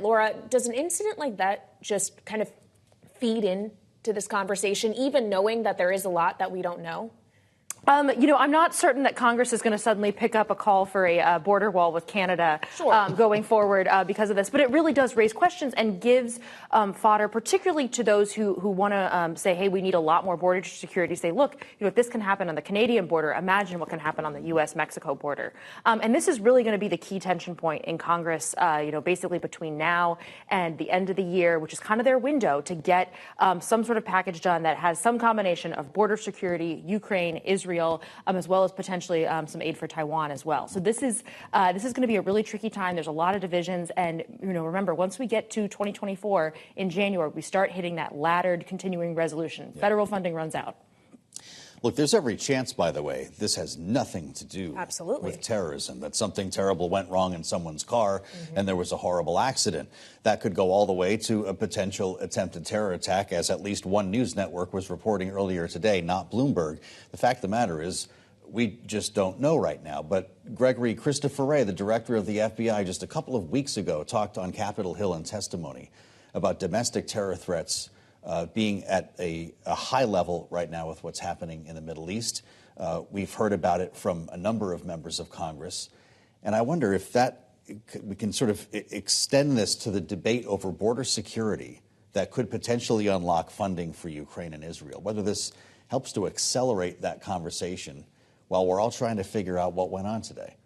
Laura, does an incident like that just kind of feed into this conversation, even knowing that there is a lot that we don't know? I'm not certain that Congress is going to suddenly pick up a call for a border wall with Canada going forward because of this. But it really does raise questions and gives fodder, particularly to those who want to say, hey, we need a lot more border security. Say, look, if this can happen on the Canadian border, imagine what can happen on the U.S.-Mexico border. And this is really going to be the key tension point in Congress, basically between now and the end of the year, which is kind of their window to get some sort of package done that has some combination of border security, Ukraine, Israel, as well as potentially some aid for Taiwan as well. So this is going to be a really tricky time. There's a lot of divisions. And, remember, once we get to 2024 in January, we start hitting that laddered continuing resolution. Yeah. Federal funding runs out. Look, there's every chance, by the way, this has nothing to do with terrorism, that something terrible went wrong in someone's car and there was a horrible accident. That could go all the way to a potential attempted terror attack, as at least one news network was reporting earlier today, not Bloomberg. The fact of the matter is, we just don't know right now. But Gregory, Christopher Wray, the director of the FBI, just a couple of weeks ago talked on Capitol Hill in testimony about domestic terror threats being at a high level right now with what's happening in the Middle East. We've heard about it from a number of members of Congress. And I wonder if we can sort of extend this to the debate over border security that could potentially unlock funding for Ukraine and Israel, whether this helps to accelerate that conversation while we're all trying to figure out what went on today.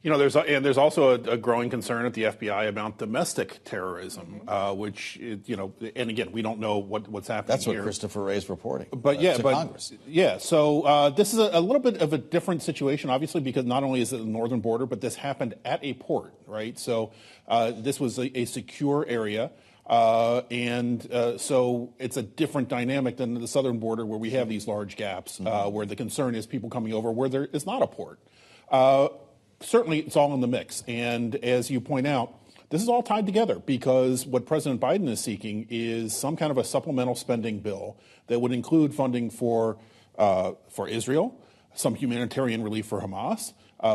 There's also a growing concern at the FBI about domestic terrorism, which, and again, we don't know what's happening. That's what here. Christopher Wray is reporting. Congress. Yeah. So this is a little bit of a different situation, obviously, because not only is it the northern border, but this happened at a port, right? So this was a secure area. So it's a different dynamic than the southern border, where we have these large gaps, where the concern is people coming over where there is not a port. Certainly, it's all in the mix. And as you point out, this is all tied together, because what President Biden is seeking is some kind of a supplemental spending bill that would include funding for Israel, some humanitarian relief for Hamas,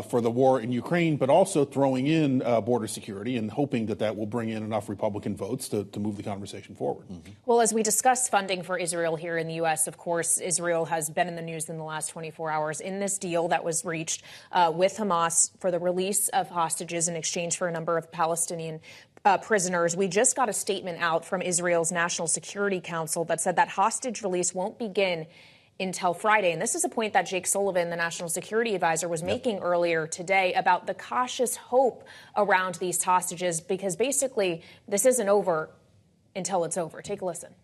for the war in Ukraine, but also throwing in border security and hoping that will bring in enough Republican votes to move the conversation forward. Well, as we discuss funding for Israel here in the U.S., of course, Israel has been in the news in the last 24 hours in this deal that was reached with Hamas for the release of hostages in exchange for a number of Palestinian prisoners. We just got a statement out from Israel's National Security Council that said that hostage release won't begin until Friday. And this is a point that Jake Sullivan, the national security advisor, was making earlier today about the cautious hope around these hostages, because basically this isn't over until it's over. Take a listen.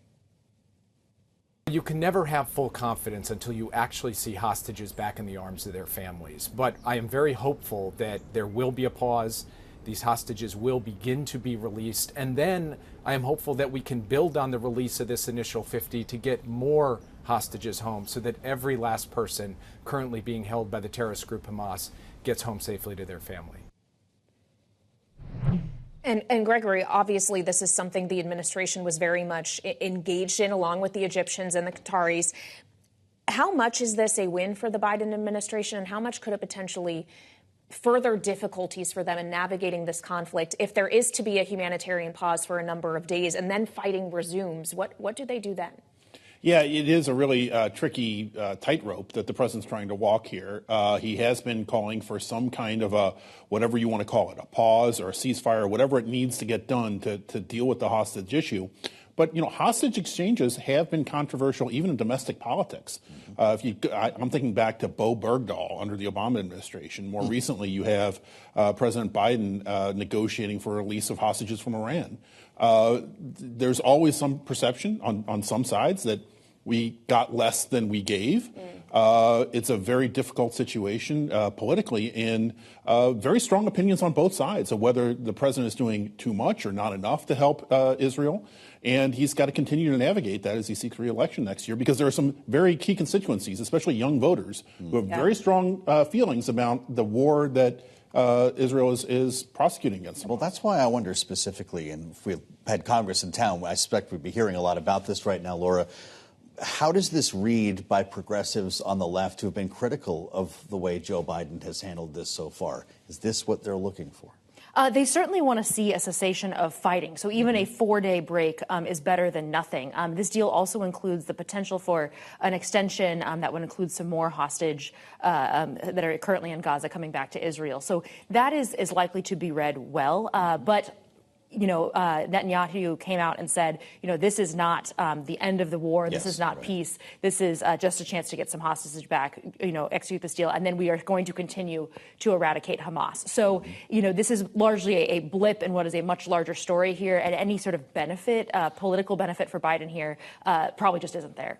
You can never have full confidence until you actually see hostages back in the arms of their families. But I am very hopeful that there will be a pause. These hostages will begin to be released. And then I am hopeful that we can build on the release of this initial 50 to get more hostages home, so that every last person currently being held by the terrorist group Hamas gets home safely to their family. And Gregory, obviously this is something the administration was very much engaged in, along with the Egyptians and the Qataris. How much is this a win for the Biden administration, and how much could it potentially further difficulties for them in navigating this conflict if there is to be a humanitarian pause for a number of days and then fighting resumes? What do they do then? Yeah, it is a really tricky tightrope that the president's trying to walk here. He has been calling for some kind of a, whatever you want to call it, a pause or a ceasefire, whatever it needs to get done to deal with the hostage issue. But, hostage exchanges have been controversial even in domestic politics. I'm thinking back to Bo Bergdahl under the Obama administration. More recently, you have President Biden negotiating for a release of hostages from Iran. There's always some perception on some sides that we got less than we gave. It's a very difficult situation politically, and very strong opinions on both sides of whether the president is doing too much or not enough to help Israel. And he's got to continue to navigate that as he seeks re-election next year, because there are some very key constituencies, especially young voters, who have very strong feelings about the war that Israel is prosecuting against them. Well, that's why I wonder specifically, and if we had Congress in town, I expect we'd be hearing a lot about this right now, Laura. How does this read by progressives on the left who have been critical of the way Joe Biden has handled this so far? Is this what they're looking for? They certainly want to see a cessation of fighting. So even a 4-day break is better than nothing. This deal also includes the potential for an extension that would include some more hostage that are currently in Gaza coming back to Israel. So that is likely to be read well. But Netanyahu came out and said, this is not the end of the war. This is not peace. This is just a chance to get some hostages back, execute this deal. And then we are going to continue to eradicate Hamas. So, this is largely a blip in what is a much larger story here. And any sort of benefit, political benefit for Biden here probably just isn't there.